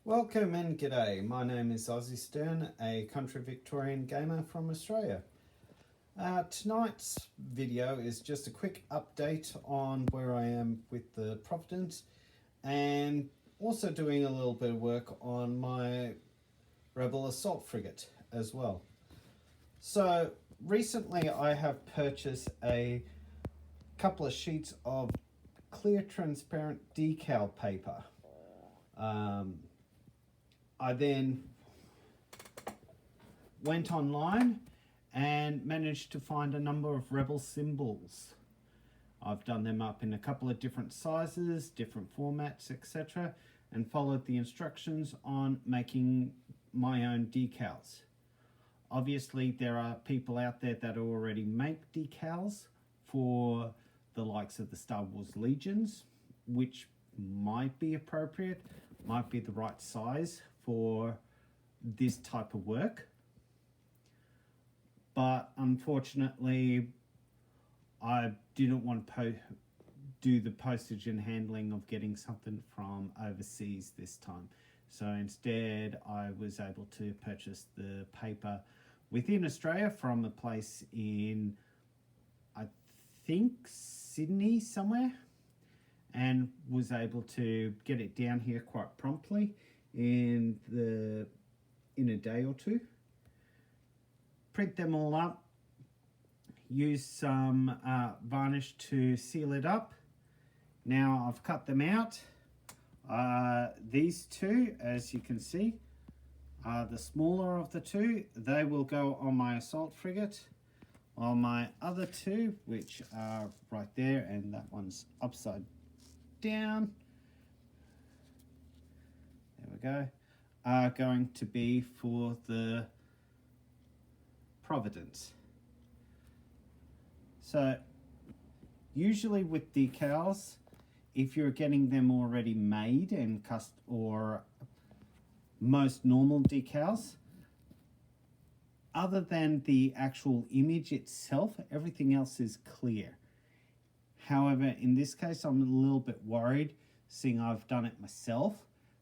Welcome and g'day. My name is Ozzy Stern, a country Victorian gamer from Australia. Tonight's video is just a quick update on where I am with the Providence and also doing a little bit of work on my Rebel Assault Frigate as well. So recently I have purchased a couple of sheets of clear transparent decal paper. I then went online and managed to find a number of Rebel symbols. I've done them up in a couple of different sizes, different formats, etc., and followed the instructions on making my own decals. Obviously, there are people out there that already make decals for the likes of the Star Wars Legions, which might be appropriate, might be the right size for this type of work. But unfortunately, I didn't want to do the postage and handling of getting something from overseas this time. So instead, I was able to purchase the paper within Australia from a place in, I think, Sydney somewhere, and was able to get it down here quite promptly in a day or two. Print them all up, use some varnish to seal it up. Now I've cut them out. These two, as you can see, are the smaller of the two. They will go on my assault frigate. On my other two, which are right there, and that one's upside down, there we go, are going to be for the Providence. So usually with decals, if you're getting them already made and or most normal decals, other than the actual image itself, everything else is clear. However, in this case, I'm a little bit worried, seeing I've done it myself,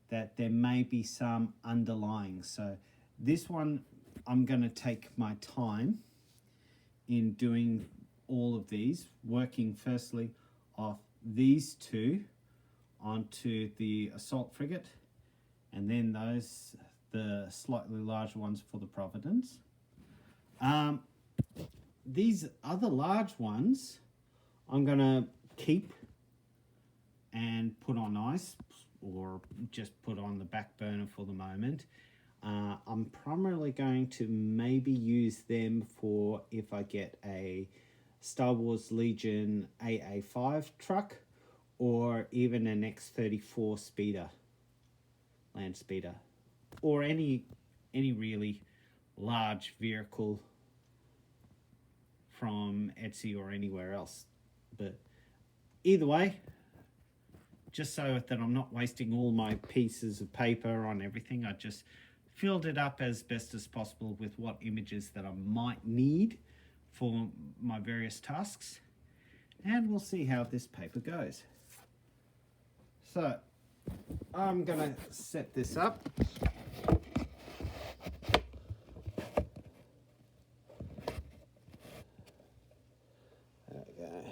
that there may be some underlying. So this one, I'm going to take my time in doing all of these, working firstly off these two onto the assault frigate, and then the slightly larger ones for the Providence. These other large ones I'm going to keep and put on ice, or just put on the back burner for the moment. I'm primarily going to maybe use them for if I get a Star Wars Legion AA5 truck, or even an X-34 speeder, land speeder, or any really large vehicle from Etsy or anywhere else. But either way, just so that I'm not wasting all my pieces of paper on everything, I just filled it up as best as possible with what images that I might need for my various tasks, and we'll see how this paper goes. So I'm gonna set this up. There we go.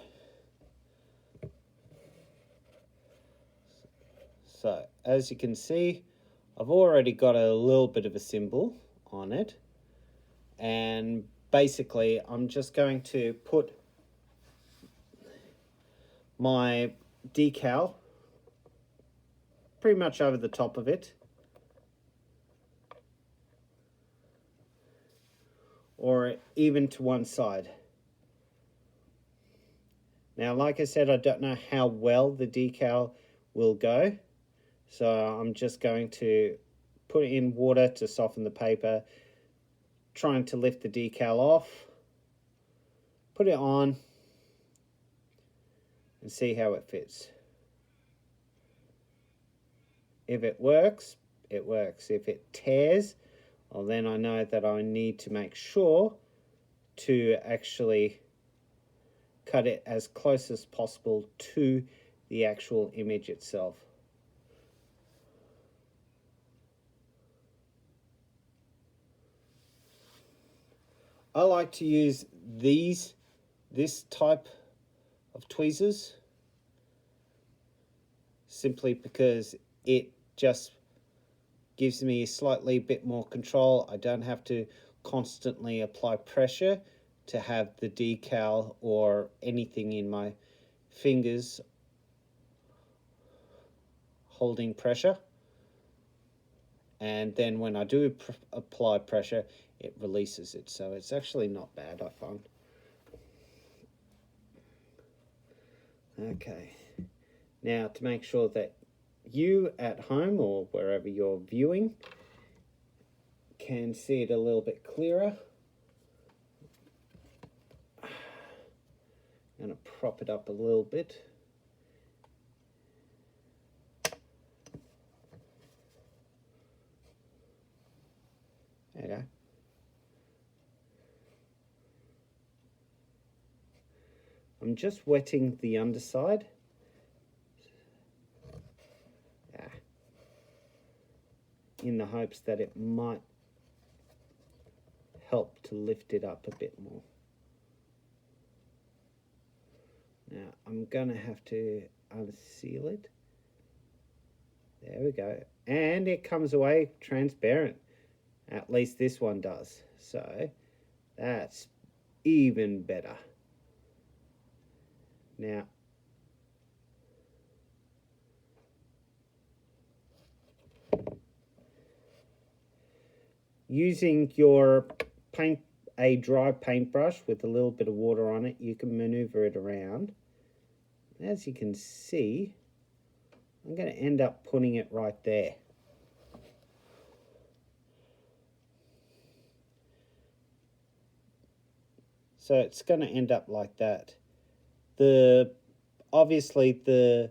So as you can see, I've already got a little bit of a symbol on it, and basically I'm just going to put my decal pretty much over the top of it, or even to one side. Now, like I said, I don't know how well the decal will go, so I'm just going to put it in water to soften the paper, trying to lift the decal off, put it on, and see how it fits. If it works, it works. If it tears, well, then I know that I need to make sure to actually cut it as close as possible to the actual image itself. I like to use this type of tweezers simply because it just gives me a slightly bit more control. I don't have to constantly apply pressure to have the decal or anything in my fingers holding pressure. And then when I do apply pressure, it releases it. So it's actually not bad, I find. Okay. Now, to make sure that you at home or wherever you're viewing can see it a little bit clearer, I'm going to prop it up a little bit. There you go. I'm just wetting the underside. In the hopes that it might help to lift it up a bit more. Now I'm gonna have to unseal it. There we go. And it comes away transparent. At least this one does. So that's even better. Now, using your a dry paintbrush with a little bit of water on it, you can maneuver it around. As you can see, I'm going to end up putting it right there. So it's going to end up like that. Obviously the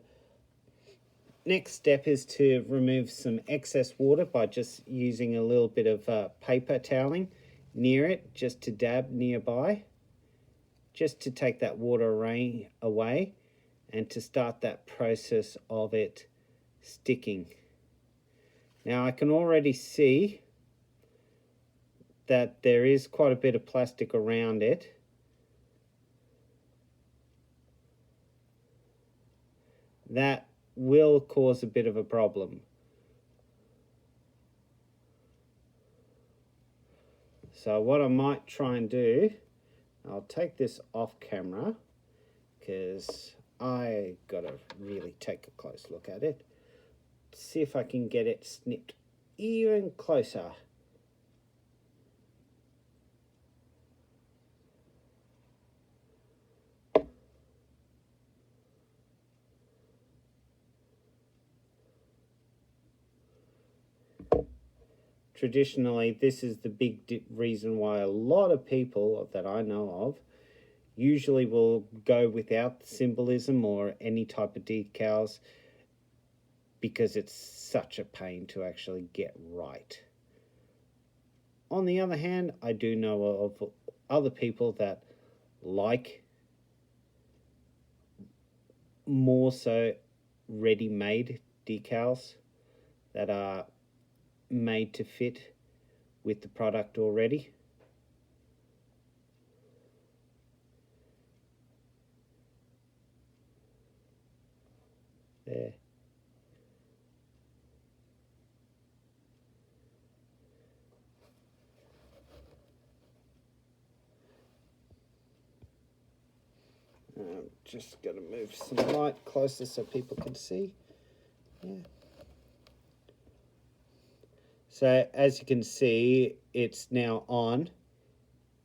next step is to remove some excess water by just using a little bit of paper toweling near it, just to dab nearby, just to take that water away and to start that process of it sticking. Now I can already see that there is quite a bit of plastic around it. That will cause a bit of a problem. So what I might try and do, I'll take this off camera because I gotta really take a close look at it. See if I can get it snipped even closer. Traditionally, this is the big reason why a lot of people that I know of usually will go without symbolism or any type of decals, because it's such a pain to actually get right. On the other hand, I do know of other people that like more so ready-made decals that are made to fit with the product already. There. I'm just going to move some light closer so people can see. Yeah. So as you can see, it's now on.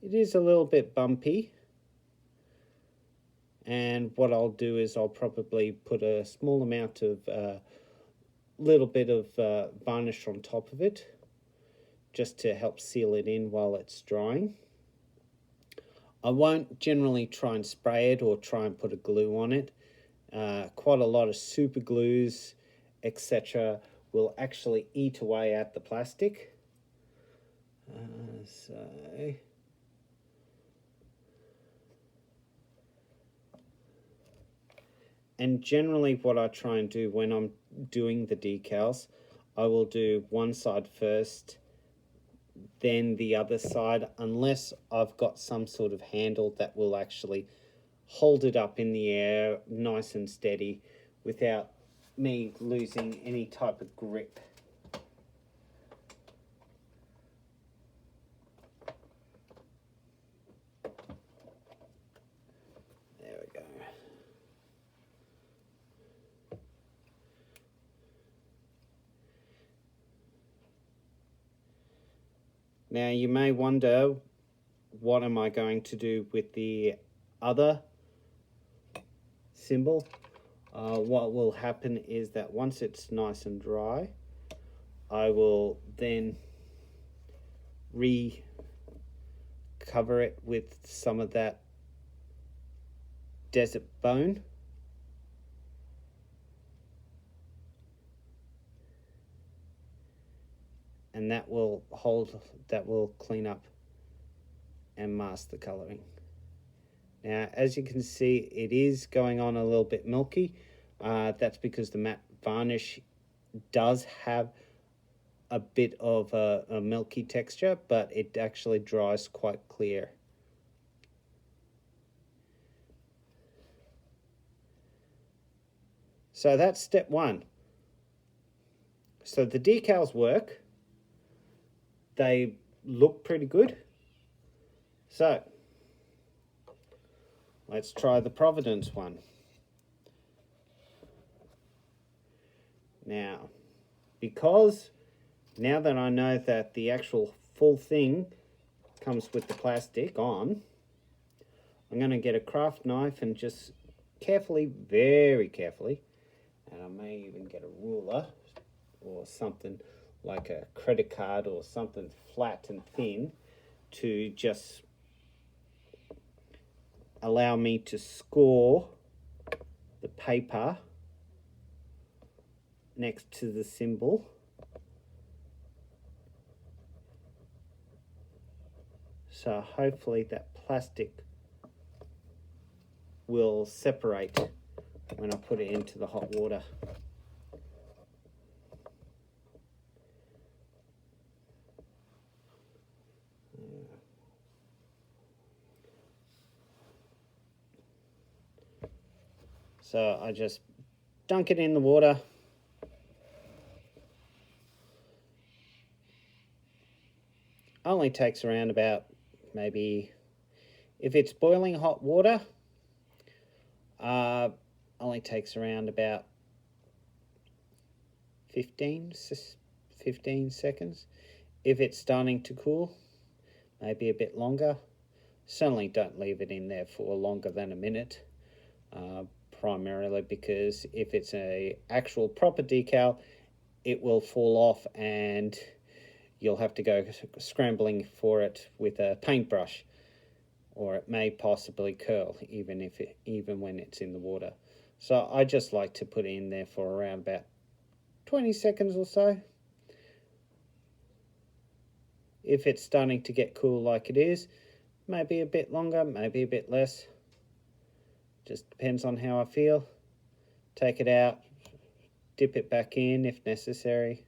It is a little bit bumpy. And what I'll do is I'll probably put a small amount of little bit of varnish on top of it, just to help seal it in while it's drying. I won't generally try and spray it or try and put a glue on it. Quite a lot of super glues, etc., will actually eat away at the plastic. And generally what I try and do when I'm doing the decals, I will do one side first, than the other side, unless I've got some sort of handle that will actually hold it up in the air nice and steady without me losing any type of grip. There we go. Now you may wonder, what am I going to do with the other symbol? What will happen is that once it's nice and dry, I will then cover it with some of that desert bone. And that will clean up and mask the coloring. Now, as you can see, it is going on a little bit milky. That's because the matte varnish does have a bit of a milky texture, but it actually dries quite clear. So that's step one. So the decals work. They look pretty good. So let's try the Providence one. Now, because now that I know that the actual full thing comes with the plastic on, I'm going to get a craft knife and just carefully, very carefully, and I may even get a ruler or something like a credit card or something flat and thin to just allow me to score the paper next to the symbol. So hopefully that plastic will separate when I put it into the hot water. So I just dunk it in the water. Only takes around about, maybe, if it's boiling hot water, only takes around about 15 seconds. If it's starting to cool, maybe a bit longer. Certainly don't leave it in there for longer than a minute, primarily because if it's a actual proper decal, it will fall off and you'll have to go scrambling for it with a paintbrush, or it may possibly curl even when it's in the water. So I just like to put it in there for around about 20 seconds or so. If it's starting to get cool like it is, maybe a bit longer, maybe a bit less. Just depends on how I feel. Take it out, dip it back in if necessary.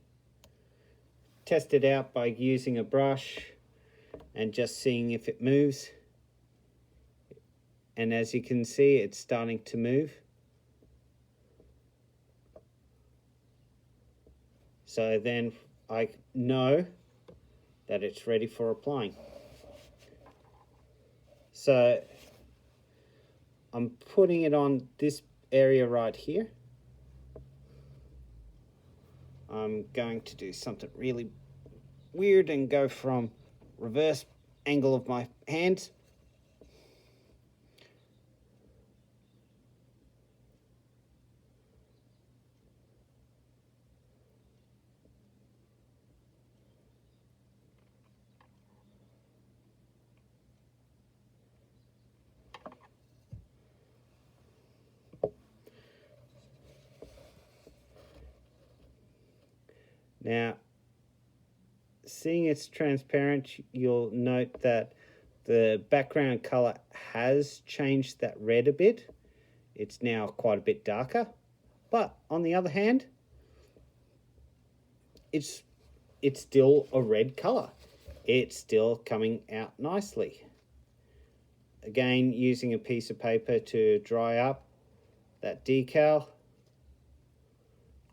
Test it out by using a brush and just seeing if it moves. And as you can see, it's starting to move. So then I know that it's ready for applying. So I'm putting it on this area right here. I'm going to do something really weird and go from reverse angle of my hands. Now, seeing it's transparent, you'll note that the background color has changed that red a bit. It's now quite a bit darker, but on the other hand, it's still a red color. it's still coming out nicely. Again, using a piece of paper to dry up that decal,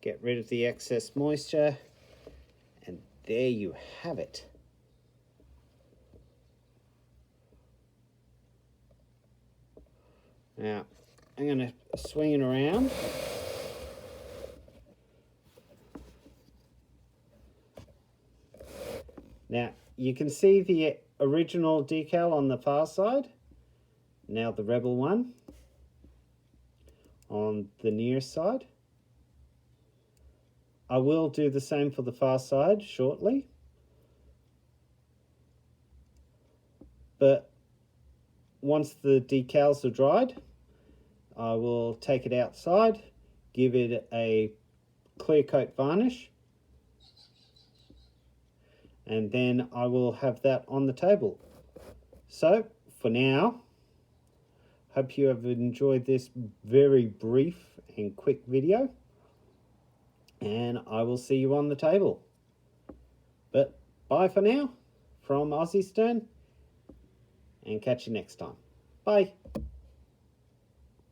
get rid of the excess moisture, and there you have it. Now, I'm going to swing it around. Now, you can see the original decal on the far side. Now the Rebel one on the near side. I will do the same for the far side shortly. But once the decals are dried, I will take it outside, give it a clear coat varnish, and then I will have that on the table. So for now, hope you have enjoyed this very brief and quick video, and I will see you on the table. But bye for now from Aussie Stern, and catch you next time. Bye.